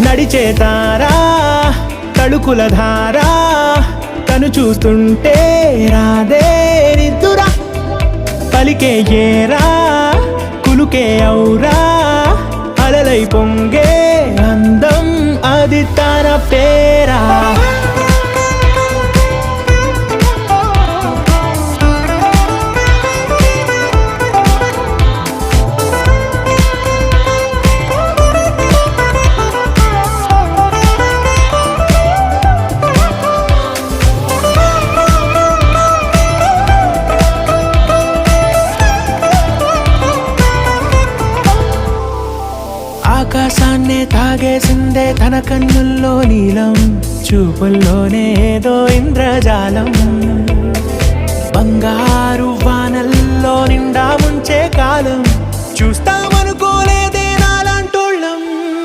నడిచే తారా తళుకుల ధారా తను చూస్తుంటే రాదే నిద్దురా పలికే ఏరా కులుకే ఔరా అలలై పొంగే అందం అది తన పేరా ఆకాశాన్నే తాగేసిందే తన కన్నుల్లో నీలం చూపుల్లోనే ఏదో ఇంద్రజాలం బంగారు వానల్లో నిండా ముంచే కాలం చూస్తామనుకోలే